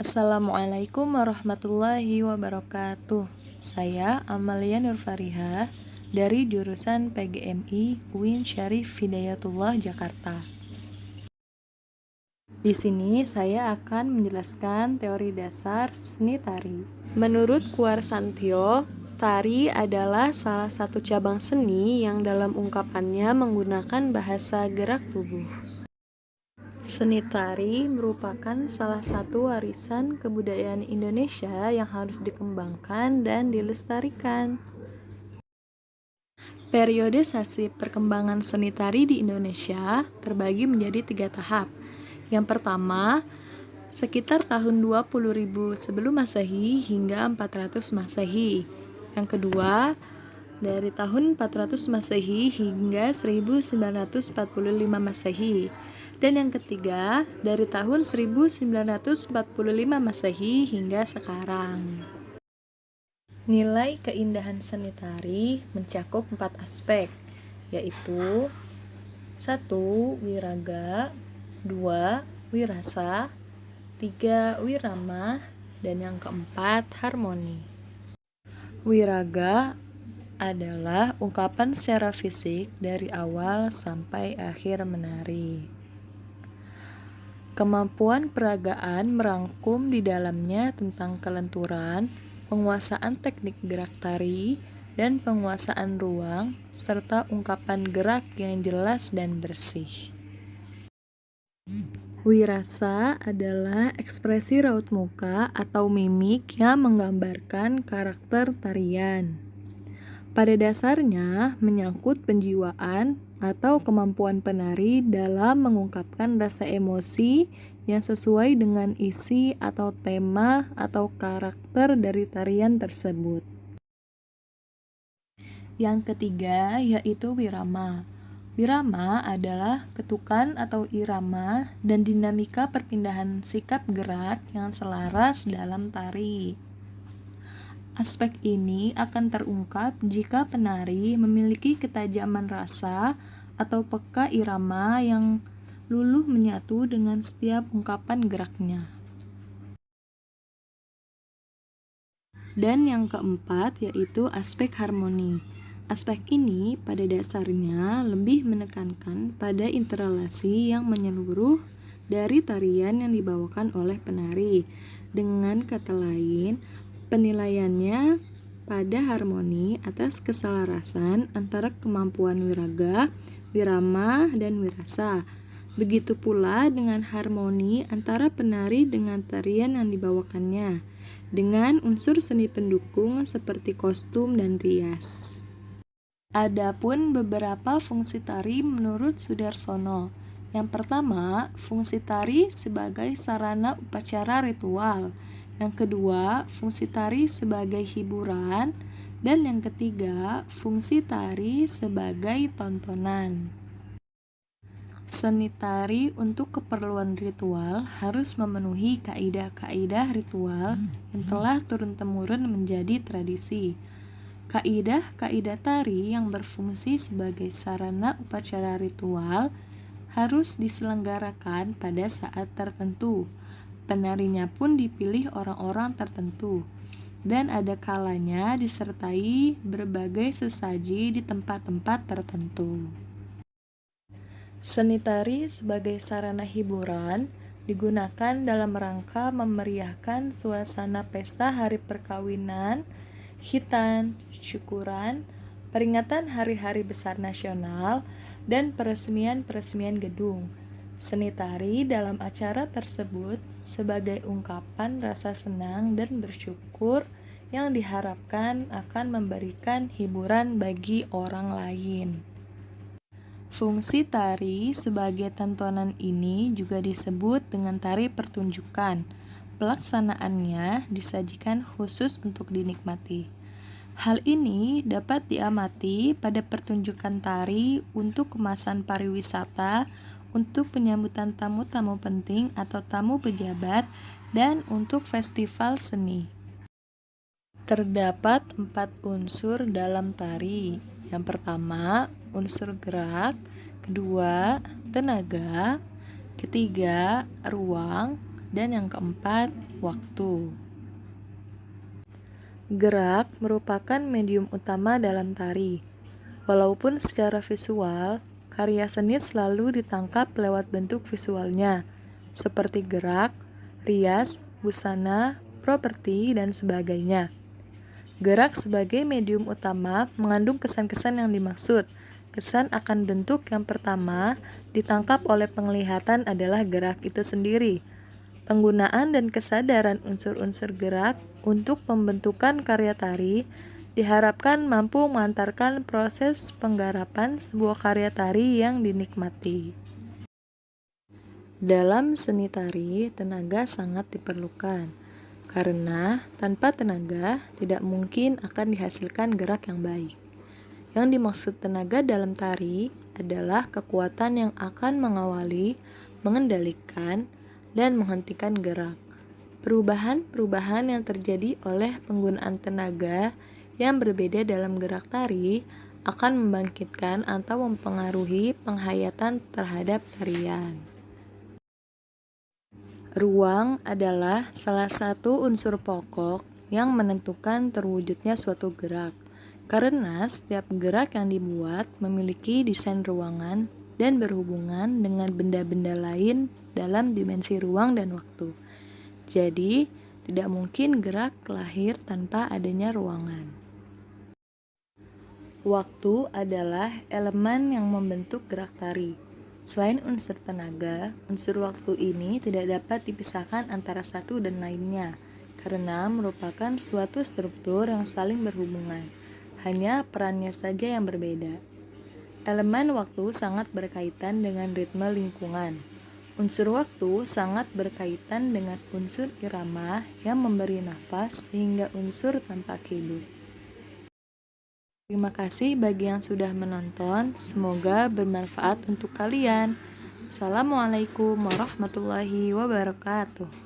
Assalamualaikum warahmatullahi wabarakatuh. Saya Amalia Nurfariha dari jurusan PGMI UIN Syarif Hidayatullah Jakarta. Di sini saya akan menjelaskan teori dasar seni tari. Menurut Kuarsantio, tari adalah salah satu cabang seni yang dalam ungkapannya menggunakan bahasa gerak tubuh. Seni tari merupakan salah satu warisan kebudayaan Indonesia yang harus dikembangkan dan dilestarikan. Periodisasi perkembangan seni tari di Indonesia terbagi menjadi 3 tahap. Yang pertama, sekitar tahun 20.000 sebelum Masehi hingga 400 Masehi. Yang kedua, dari tahun 400 Masehi hingga 1945 Masehi. Dan yang ketiga, dari tahun 1945 Masehi hingga sekarang. Nilai keindahan seni tari mencakup 4 aspek, yaitu 1. Wiraga, 2. Wirasa, 3. Wirama, dan yang keempat, harmoni. Wiraga adalah ungkapan secara fisik dari awal sampai akhir menari. Kemampuan peragaan merangkum di dalamnya tentang kelenturan, penguasaan teknik gerak tari, dan penguasaan ruang, serta ungkapan gerak yang jelas dan bersih. Wirasa adalah ekspresi raut muka atau mimik yang menggambarkan karakter tarian. Pada dasarnya menyangkut penjiwaan atau kemampuan penari dalam mengungkapkan rasa emosi yang sesuai dengan isi atau tema atau karakter dari tarian tersebut. Yang ketiga yaitu wirama. Wirama adalah ketukan atau irama dan dinamika perpindahan sikap gerak yang selaras dalam tari. Aspek ini akan terungkap jika penari memiliki ketajaman rasa atau peka irama yang luluh menyatu dengan setiap ungkapan geraknya. Dan yang keempat yaitu aspek harmoni. Aspek ini pada dasarnya lebih menekankan pada interelasi yang menyeluruh dari tarian yang dibawakan oleh penari. Dengan kata lain, penilaiannya pada harmoni atas keselarasan antara kemampuan wiraga, wirama, dan wirasa. Begitu pula dengan harmoni antara penari dengan tarian yang dibawakannya, dengan unsur seni pendukung seperti kostum dan rias. Adapun beberapa fungsi tari menurut Sudarsono. Yang pertama, fungsi tari sebagai sarana upacara ritual. Yang kedua, fungsi tari sebagai hiburan. Dan yang ketiga, fungsi tari sebagai tontonan. Seni tari untuk keperluan ritual harus memenuhi kaidah-kaidah ritual yang telah turun-temurun menjadi tradisi. Kaidah-kaidah tari yang berfungsi sebagai sarana upacara ritual harus diselenggarakan pada saat tertentu. Penarinya pun dipilih orang-orang tertentu, dan ada kalanya disertai berbagai sesaji di tempat-tempat tertentu. Seni tari sebagai sarana hiburan digunakan dalam rangka memeriahkan suasana pesta hari perkawinan, khitan, syukuran, peringatan hari-hari besar nasional, dan peresmian-peresmian gedung. Seni tari dalam acara tersebut sebagai ungkapan rasa senang dan bersyukur yang diharapkan akan memberikan hiburan bagi orang lain. Fungsi tari sebagai tontonan ini juga disebut dengan tari pertunjukan. Pelaksanaannya disajikan khusus untuk dinikmati. Hal ini dapat diamati pada pertunjukan tari untuk kemasan pariwisata, untuk penyambutan tamu-tamu penting atau tamu pejabat, dan untuk festival seni. Terdapat 4 unsur dalam tari. Yang pertama, unsur gerak, kedua, tenaga, ketiga, ruang, Dan yang keempat, waktu. Gerak merupakan medium utama dalam tari. Walaupun secara visual, karya seni selalu ditangkap lewat bentuk visualnya, seperti gerak, rias, busana, properti, dan sebagainya. Gerak sebagai medium utama mengandung kesan-kesan yang dimaksud. Kesan akan bentuk yang pertama ditangkap oleh penglihatan adalah gerak itu sendiri. Penggunaan dan kesadaran unsur-unsur gerak untuk pembentukan karya tari diharapkan mampu mengantarkan proses penggarapan sebuah karya tari yang dinikmati. Dalam seni tari, tenaga sangat diperlukan, karena tanpa tenaga tidak mungkin akan dihasilkan gerak yang baik. Yang dimaksud tenaga dalam tari adalah kekuatan yang akan mengawali, mengendalikan, dan menghentikan gerak. Perubahan-perubahan yang terjadi oleh penggunaan tenaga yang berbeda dalam gerak tari akan membangkitkan atau mempengaruhi penghayatan terhadap tarian. Ruang adalah salah satu unsur pokok yang menentukan terwujudnya suatu gerak, karena setiap gerak yang dibuat memiliki desain ruangan dan berhubungan dengan benda-benda lain dalam dimensi ruang dan waktu. Jadi, tidak mungkin gerak lahir tanpa adanya ruangan. Waktu adalah elemen yang membentuk gerak tari. Selain unsur tenaga, unsur waktu ini tidak dapat dipisahkan antara satu dan lainnya, karena merupakan suatu struktur yang saling berhubungan, hanya perannya saja yang berbeda. Elemen waktu sangat berkaitan dengan ritme lingkungan. Unsur waktu sangat berkaitan dengan unsur irama yang memberi nafas sehingga unsur tampak hidup. Terima kasih bagi yang sudah menonton, semoga bermanfaat untuk kalian. Assalamualaikum warahmatullahi wabarakatuh.